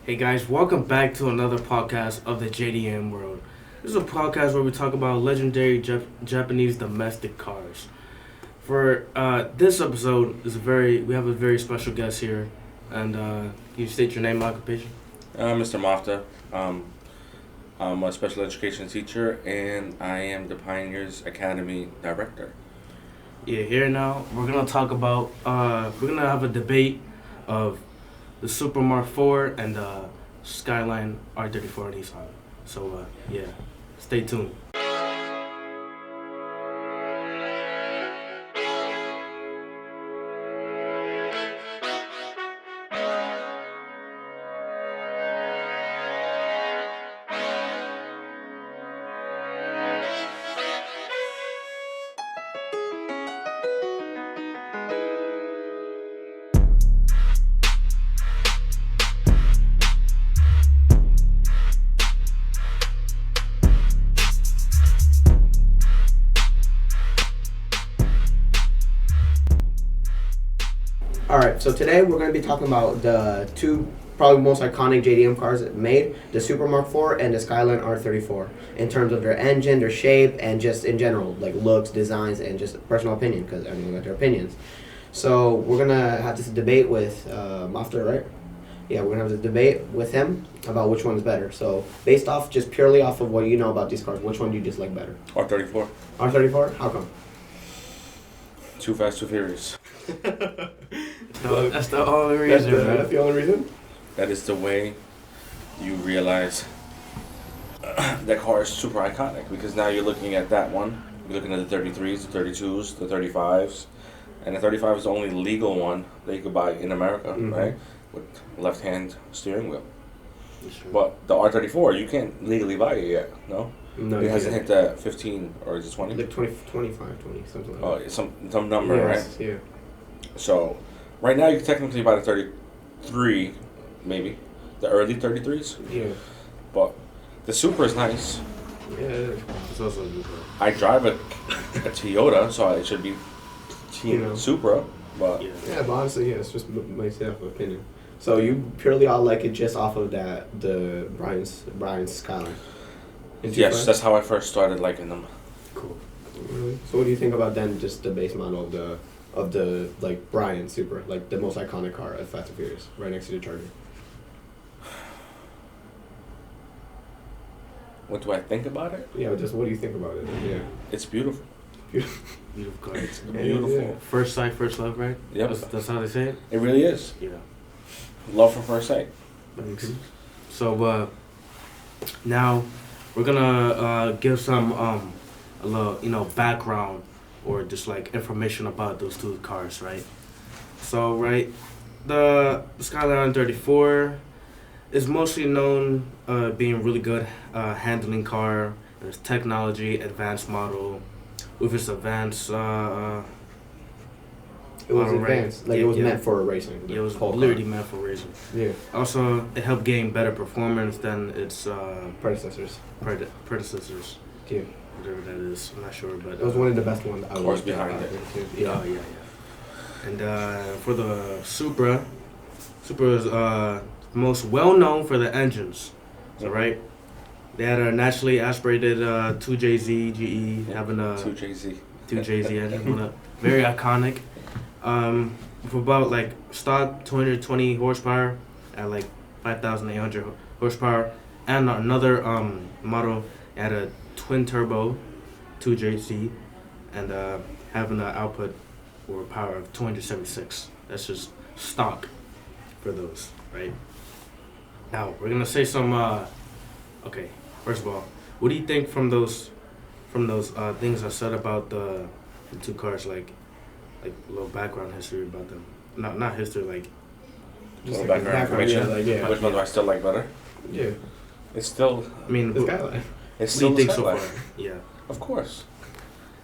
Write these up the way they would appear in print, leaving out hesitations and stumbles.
Hey guys, welcome back to another podcast of the JDM World. This is a podcast where we talk about legendary Japanese domestic cars. For this episode, we have a very special guest here, and can you state your name and occupation? Mr. Moftah. I'm a special education teacher, and I am the Pioneers Academy director. Yeah, here now we're gonna talk about we're gonna have a debate of the Supra MK4 and the Skyline R34 Nissan. So yeah, stay tuned. Alright, so today we're going to be talking about the two probably most iconic JDM cars made, the Supra MK4 and the Skyline R34, in terms of their engine, their shape, and just in general, like looks, designs, and just personal opinion, because everyone got their opinions. So we're going to have this debate with Moftah, right? Yeah, we're going to have this debate with him about which one is better. So based off, just purely off of what you know about these cars, which one do you just like better? R34. R34? How come? Too Fast, Too Furious. That's the only reason, man. That's the only reason? That is the way you realize that car is super iconic, because now you're looking at that one, you're looking at the 33s, the 32s, the 35s, and the 35 is the only legal one that you could buy in America, right? With left-hand steering wheel. But the R34, you can't legally buy it yet, no? No, It hasn't hit the 15, or is it 20? Like 20, 25, 20, something like that. Oh, some number, right? Yeah. So, right now you can technically buy the 33, maybe. The early 33s. Yeah. But the Supra is nice. Yeah, It's also a good car. I drive a Toyota, so it should be Yeah. Supra. But yeah, but honestly, yeah, it's just myself opinion. So you purely all like it just off of the Brian's Skyline. yes, that's how I first started liking them. Cool. Really? So what do you think about then just the base model of the like Brian Supra, like the most iconic car at Fast and Furious, right next to the Charger? What do I think about it? Yeah, just what do you think about it? Yeah. It's beautiful. Beautiful car. It's beautiful. Yeah. First sight, first love, right? Yep. That's how they say it? It really is. Yeah. Love from first sight. So now we're gonna give some a little background or just like information about those two cars, right? So the Skyline 34 is mostly known being really good handling car. It's technology advanced model with its advanced. It was Right. advanced, like it was meant for racing. It was whole literally car. meant for racing. Yeah. Also, it helped gain better performance than its Predecessors. predecessors. Yeah. Whatever that is, I'm not sure, but It was one of the best ones. I Cars liked behind about it. too. yeah. And for the Supra is most well known for the engines. So they had a naturally aspirated 2JZ GE having a 2JZ. 2JZ engine, very iconic. With about like stock 220 horsepower at like 5,800 horsepower, and another model had a twin turbo 2JZ and having an output or power of 276. That's just stock for those, right? Now we're gonna say some. Okay, first of all, what do you think from those things I said about the two cars, like a little background history about them? Not history, like Just Little like background yeah, information. like, yeah. Which one do I still like better? Yeah. It's still. I mean, The Skyline. It's what do still you the think so Skyline. far? Yeah. Of course.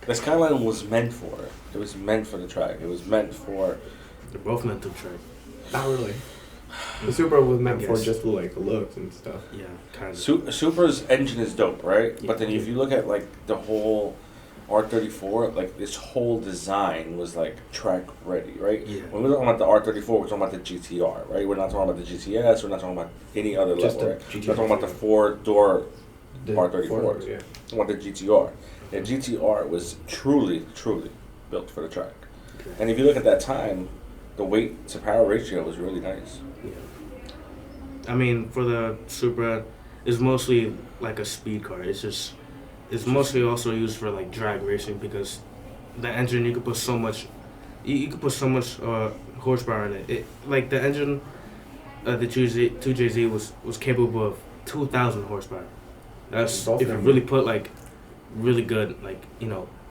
The Skyline was meant for it. It was meant for the track. It was meant for. They're both meant to track. Not really. The Supra was meant for Yes. just like looks and stuff. Yeah, kind of. Supra's engine is dope, right? Yeah. But then if you look at like the whole R34, like this whole design was like track ready, right? Yeah. When we're talking about the R34, we're talking about the GTR, right? We're not talking about the GTS. We're not talking about any other Just level, the right? GTR. We're talking about the 4-door The R34s. four-door, yeah. We're talking about the GTR. The GTR was truly built for the track. Okay. And if you look at that time, the weight to power ratio was really nice. Yeah. I mean, for the Supra, it's mostly like a speed car. It's mostly also used for like drag racing because the engine you could put so much, you could put so much horsepower in it. Like the engine, the 2JZ was capable of 2,000 horsepower. That's Both if you of them, really yeah. put like really good like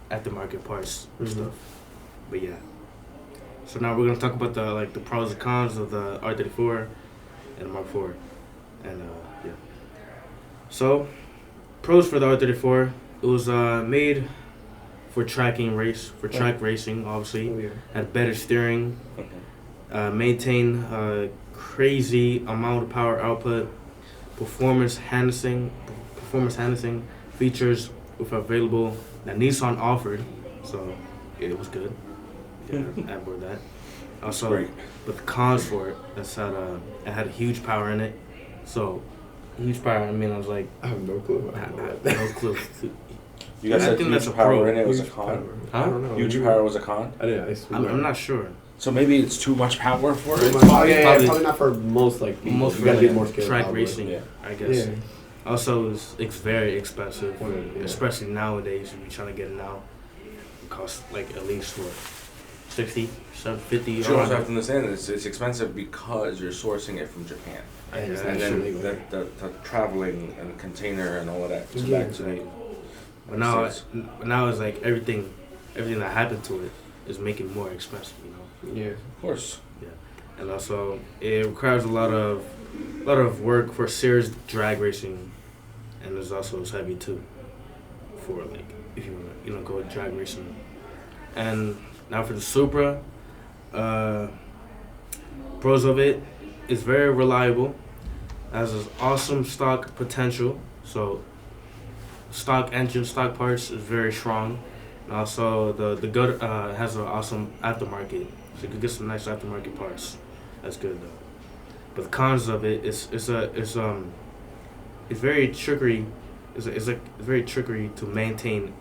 aftermarket parts and Mhm. stuff. But yeah. So now we're gonna talk about the pros and cons of the R34 and the Mark IV, and yeah. So, pros for the R34, it was made for track racing, obviously. Oh, yeah. Had better steering, maintain crazy amount of power output, performance enhancing features with available that Nissan offered, so it was good. Yeah, I bought that. Also, Great. but the cons for it, it had a huge power in it. So, huge power. I mean, I was like, I have no clue. I I don't know have that. no clue. You guys I said think huge that's a power pro. in it was a Huge con? power. Huh? I don't know. Huge You- power was a con? I didn't. I'm not sure. So maybe it's too much power for it? Oh, yeah, Probably- probably not for most like people. Most you for gotta be like, more skilled. track probably. racing, Yeah. I guess. Yeah. Also, it's very expensive, Yeah. especially nowadays. If you're trying to get it now, it costs like at least what, 60, 50. You also have to understand that it's expensive because you're sourcing it from Japan. And it's Yeah, And not then illegal. the traveling and container and all of that. Yeah, back to the But now, States. now it's like everything that happened to it is making it more expensive. Yeah. Of course. And also it requires a lot of work for serious drag racing, and it's heavy too for like if you want to go drag racing. And now for the Supra, pros of it, it's very reliable, has this awesome stock potential. So stock engine, stock parts is very strong. And also the good has an awesome aftermarket, so you could get some nice aftermarket parts. That's good though. But the cons of it is it's very trickery. It's very trickery to maintain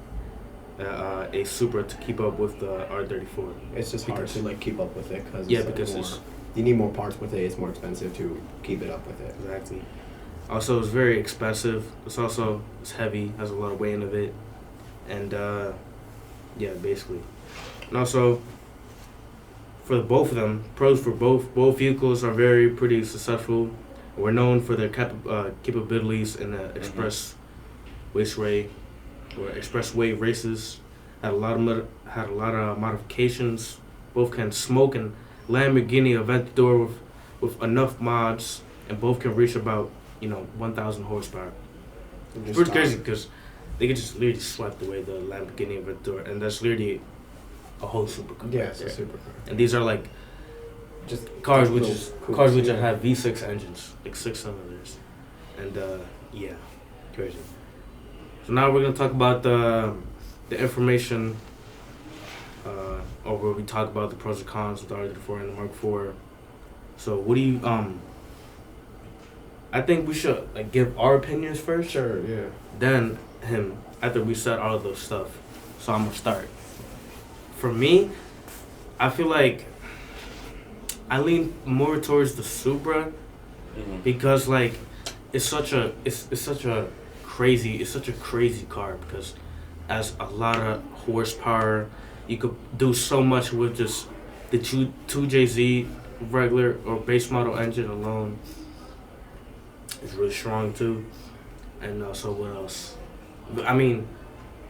a Supra to keep up with the R34. It's just hard Because- to like keep up with it because Because you need more parts with it. It's more expensive to keep it up with it. exactly. Also, it's very expensive. It's heavy, has a lot of weight in it, and yeah, basically. And also, for both of them, pros for both vehicles are pretty successful. We're known for their capabilities in the expressway races. Had a lot of modifications. Both can smoke and Lamborghini Aventador with enough mods, and both can reach about 1,000 horsepower. It's pretty crazy because they could just literally swipe away the Lamborghini Aventador, and that's literally a whole supercar. Yeah, right it's a there. supercar. And these are like Just cars little which coupes, yeah. have V6 engines, like 6 cylinders, and yeah, crazy. So now we're gonna talk about the information, or where we talk about the pros and cons of the R34 and the Mark IV. So what do you I think we should like give our opinions first. Sure. Yeah. Then him after we said all of those stuff. So I'm gonna start. For me, I feel like I lean more towards the Supra because like it's such a crazy car because it has a lot of horsepower. You could do so much with just the 2JZ regular or base model engine alone. It's really strong too. And also what else? I mean,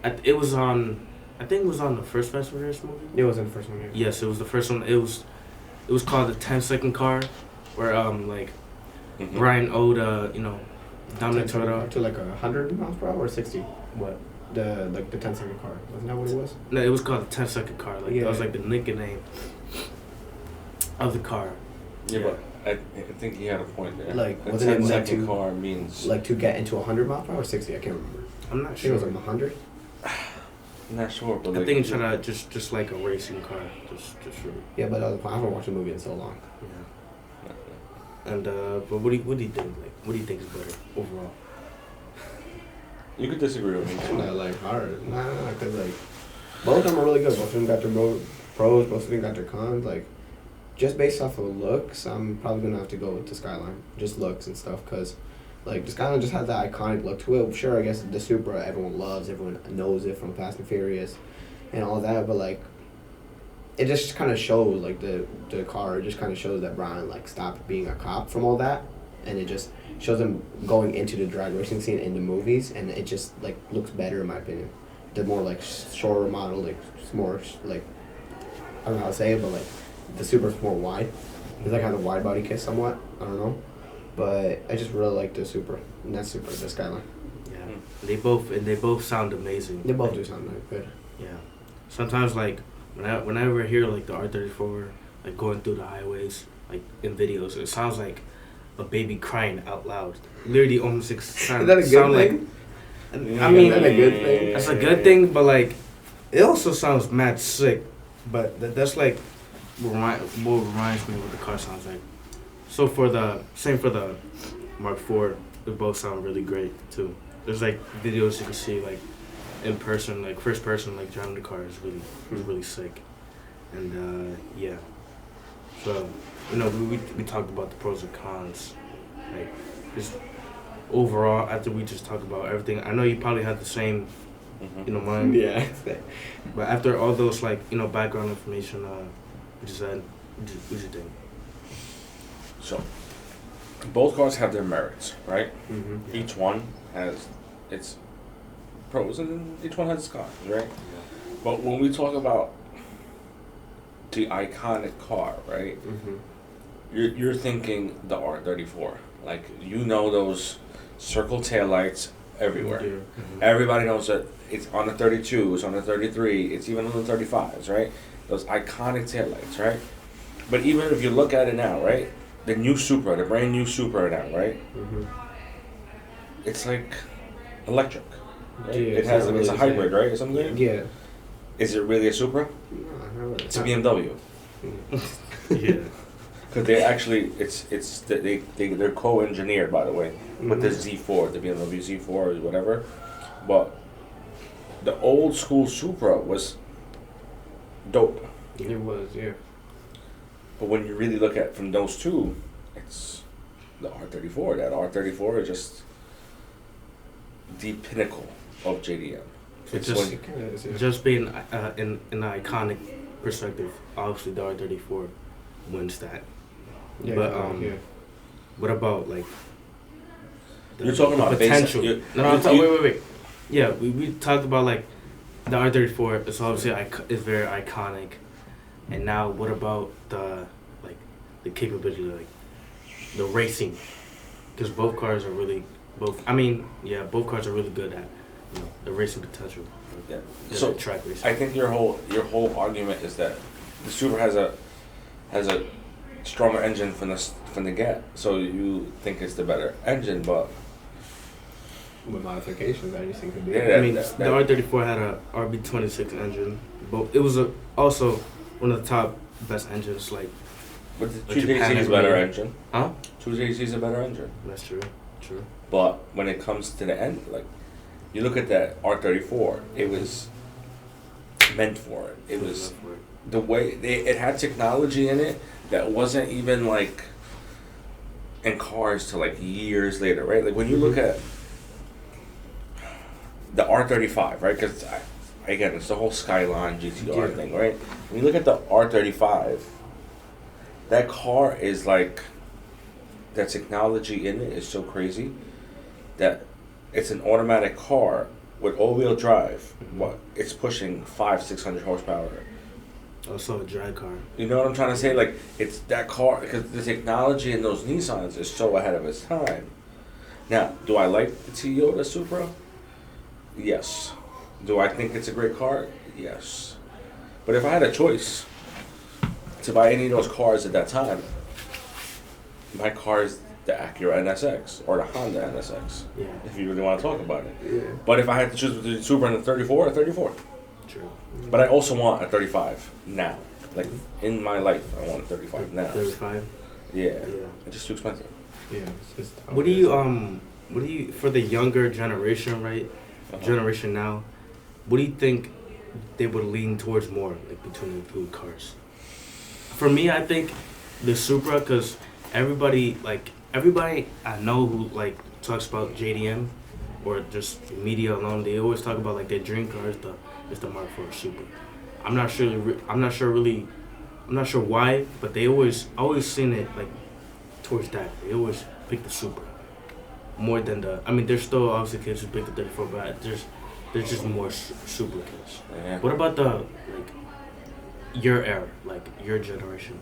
I think it was on the first Fast and Furious movie. It wasn't the first one. Yeah. Yes, it was the first one. It was called the 10-second car, where Brian owed Dominic Toretto. To like 100 miles per hour or 60. What? The 10-second car. Wasn't that what it was? No, it was called the 10-second car. Like that was Yeah. like the nickname of the car. Yeah, but I think he had a point there. Like, a wasn't it meant 10-second to- car means Like to get into 100 miles per hour or 60. I can't remember. I'm I not think it was sure. like 100. I'm not sure, but I like, think it's trying to just like a racing car, just for Yeah, but I haven't watched the movie in so long. yeah. And but what do you think? Like, what do you think is better overall? you could disagree with me. It's not like hard. Nah, cause like both of them are really good. Both of them got their pros. Both of them got their cons. Like just based off of looks, I'm probably gonna have to go with the Skyline. Just looks and stuff, cause like the Skyline just has that iconic look to it. Sure, I guess the Supra everyone loves, everyone knows it from Fast and Furious, and all that. But like, it just kind of shows like the car. It just kind of shows that Brian like stopped being a cop from all that, and it just shows him going into the drag racing scene in the movies, and it just like looks better in my opinion. The more like shorter model, like it's more like I don't know how to say it, but like the Supra's more wide. It's like has a wide body kit somewhat. I don't know. But I just really like the Supra, and that's Supra, the Skyline. Yeah, they both sound amazing. They both do sound like good. Yeah, sometimes like whenever I hear like the R34 like going through the highways like in videos, it sounds like a baby crying out loud. Literally almost like sound, Is that a good sound thing? like. I mean, is that a good thing? that's a good thing, but like it also sounds mad sick. But that's like what reminds me of what the car sounds like. So for the Mark IV, they both sound really great too. There's like videos you can see like in person, like first person, like driving the car is really sick. And yeah, so you know we talked about the pros and cons, like just overall after we just talked about everything. I know you probably had the same, you know, mind. Yeah. But after all those like you know background information, we just said, what you think? So, both cars have their merits, right? Mm-hmm. Each one has its pros and each one has its cons, right? But when we talk about the iconic car, right? Mm-hmm. You're thinking the R34. Like, you know those circle taillights everywhere. Yeah. Mm-hmm. Everybody knows that it's on the 32, it's on the 33, it's even on the 35s, right? Those iconic taillights, right? But even if you look at it now, right? The new Supra, the brand new Supra now, right? Mm-hmm. It's like electric. Right? Yeah, It has not it's a really hybrid, right? Or something? Yeah. Is it really a Supra? No, not really. It's a BMW. Yeah. Because they actually, they're co-engineered, by the way, with the Z4, the BMW Z4 or whatever. But the old school Supra was dope. It was, yeah. But when you really look at from those two, it's the R34. That R34 is just the pinnacle of JDM. It's It's just It kinda is, yeah. just being in an iconic perspective. Obviously, the R34 wins that. Yeah, but yeah. what about like? You're talking about potential. basic- No, I'm talking. Wait. Yeah, we talked about like the R34 is obviously is very iconic, and now what about the capability, like the racing? Because both cars are really both cars are really good at the racing potential. Yeah. Good So at track racing. I think your whole argument is that the Supra has a stronger engine from the get, so you think it's the better engine, but With modifications, I just think could be. Yeah. I mean, that- the R34 had a RB26 engine, but it was also one of the top best engines. Like, but the Like Japan 2JZ is a better every- engine. huh? 2JZ is a better engine. That's true. True. But when it comes to the end, like, you look at that R34, it was meant for it. It was the way it had technology in it that wasn't even like in cars till like years later, right? Like when you look at the R35, right? Because again, it's the whole Skyline GTR thing, right? When you look at the R35, that car is like, that technology in it is so crazy that it's an automatic car with all-wheel drive. What it's pushing 500-600 horsepower. Also a drag car. You know what I'm trying to say? Like, it's that car, because the technology in those Nissans is so ahead of its time. Now, do I like the Toyota Supra? Yes. Do I think it's a great car? Yes. But if I had a choice to buy any of those cars at that time, my car is the Acura NSX or the Honda NSX, Yeah. if you really want to talk about it. Yeah. But if I had to choose between the Supra and the 34, True. But I also want a 35 now. Like in my life, I want a 35 now. 35. Yeah. Yeah. It's just too expensive. Yeah. It's just how What do it you is. what do you for the younger generation, right? Generation now, what do you think they would lean towards more, like between the two cars? For me, I think the Supra, because everybody I know who like talks about JDM or just media alone, they always talk about like their dream car is the Mark IV Supra. I'm not sure why, but they always seen it like towards that. They always pick the Supra more than the. I mean, there's still obviously kids who pick the 34, but there's just more Supra kids. Yeah. What about the like your era, like your generation?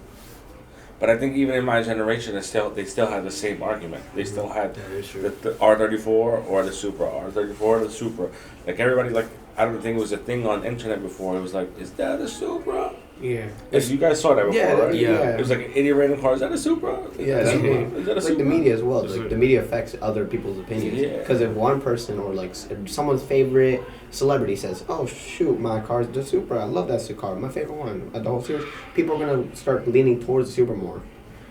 But I think even in my generation, they still had the same argument. They still had That is true. the R34 or the Supra, R34 or the Supra. Like everybody, like I don't think it was a thing on internet before. It was like, is that a Supra? Yeah. Yes, you guys saw that before, Yeah, right? yeah. It was like an idiot random car. Is that a Supra? Yeah, Is that a that's Supra? right. Is that a It's like Supra? the media as well. Is Like it- the media affects other people's opinions. Yeah. Because if one person or like someone's favorite celebrity says, "Oh shoot, my car's the Supra. I love that car. My favorite one." A whole series. People are gonna start leaning towards the Supra more.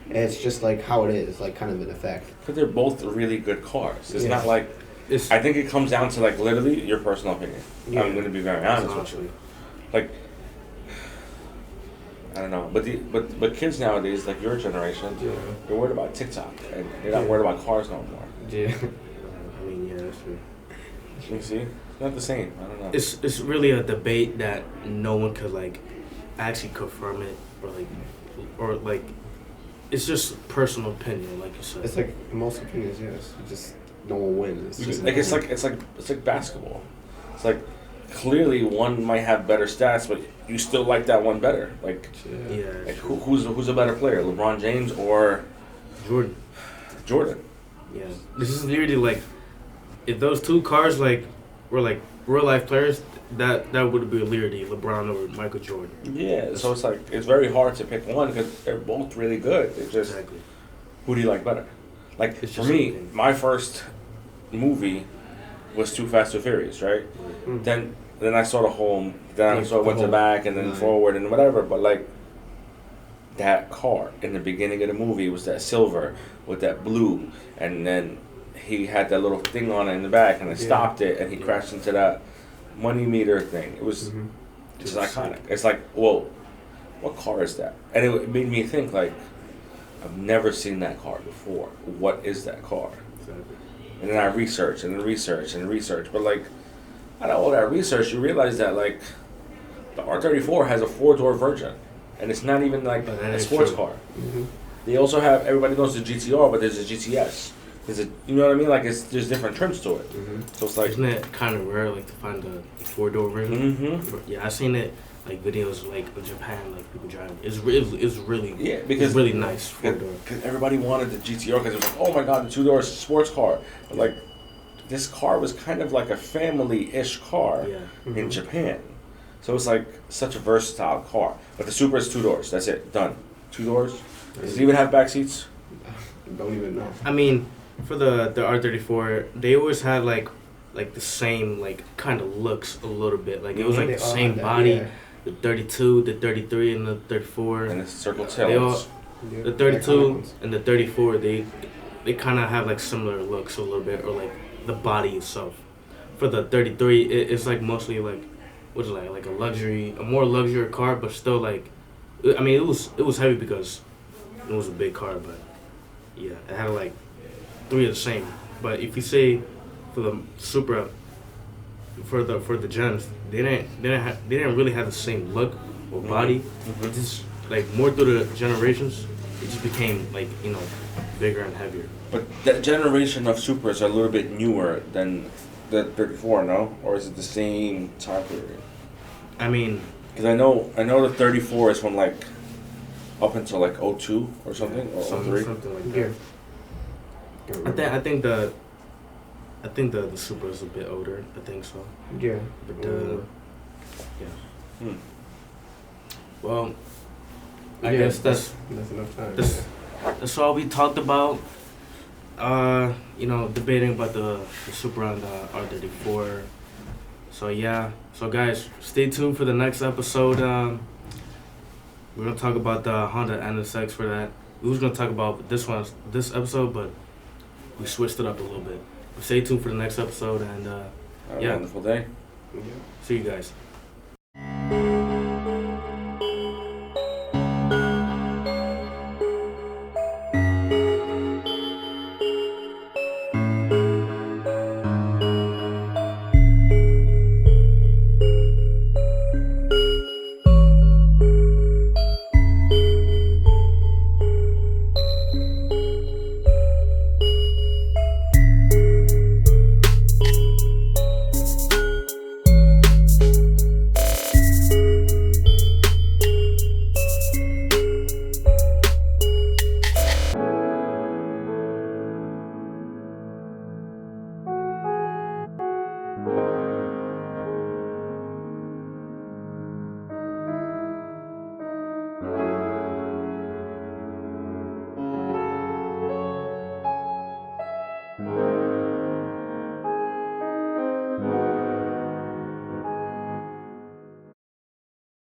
And it's just like how it is, like kind of an effect. Because they're both really good cars. It's Yeah. not like It's I think it comes down to like literally your personal opinion. Yeah. I'm going to be very honest with honestly. you. Like I don't know, but kids nowadays, like your generation, Yeah. they're worried about TikTok and they're not Yeah. worried about cars no more. Yeah. I mean, yeah, that's true. You see, it's not the same. I don't know. It's really a debate that no one could like actually confirm it or like it's just personal opinion, like you said. It's like most opinions, yes. Just no one wins. It's just It's like basketball. It's like clearly one might have better stats, but you still like that one better. Like, Yeah, like true. who's a better player, LeBron James or Jordan. Jordan? Yeah, this is literally like if those two cars like were like real life players, that would be literally LeBron or Michael Jordan. Yeah. So it's like it's very hard to pick one because they're both really good. It's just Exactly. who do you like better? Like It's for just me, something. my first movie was Too Fast, Too Furious, right? Mm. Then I saw the whole. Then I Yeah, saw the went to whole back and then line. forward and whatever. But like that car in the beginning of the movie was that silver with that blue, and then he had that little thing on it in the back, and I Yeah. stopped it, and he Yeah. crashed into that money meter thing. It was Mhm. just It was iconic. sick. It's like, whoa, what car is that? And it made me think like, I've never seen that car before. What is that car? Exactly. And then I research and research and research. But like, out of all that research, you realize that like, the R34 has a 4-door version, and it's not even like Oh, that a is sports true. car. Mhm. They also have everybody knows the GTR, but there's a GTS. There's a you know what I mean? Like there's different trims to it. Mhm. So it's like, Isn't it kind of rare like to find the 4-door version? mm-hmm. Yeah, I seen it like videos like in Japan, like people driving. It's really Yeah, because it's really nice 4-door. Because everybody wanted the GTR because it was like, oh my god, the 2-door sports car. But like, this car was kind of like a family-ish car Yeah. in Japan. So it's like such a versatile car. But the Supra is 2 doors. That's it. Done. 2 doors. Does it even have back seats? Don't even know. I mean, for the R34, they always had like the same like kind of looks a little bit. Like it was like They the all same had that, body. yeah. The 32, the 33, and the 34. And it's circle They all- tails. Yeah. The Iconic 32 ones. and the 34, they kind of have like similar looks a little bit, or like the body itself. For the 33, it's like mostly like what's it like a more luxury car, but still like, I mean it was heavy because it was a big car, but yeah, it had like 3 of the same. But if you say for the Supra, for the gens, they didn't really have the same look or body. Mhm. It just like more through the generations, it just became like bigger and heavier. But that generation of Supras are a little bit newer than the 34, no? Or is it the same time period? I mean, Because I know the 34 is from like up until like 02 or something, or 03. something like that. Yeah. I think the Supra is a bit older. I think so. Yeah. But yeah. Hmm. Well, I Yeah, guess that's enough time. that's all we talked about. Debating about the Supra and the R34. So yeah, so guys, stay tuned for the next episode. We're gonna talk about the Honda NSX for that. We was gonna talk about this episode, but we switched it up a little bit. Stay tuned for the next episode, and Have a yeah. wonderful day. Yeah. See you guys.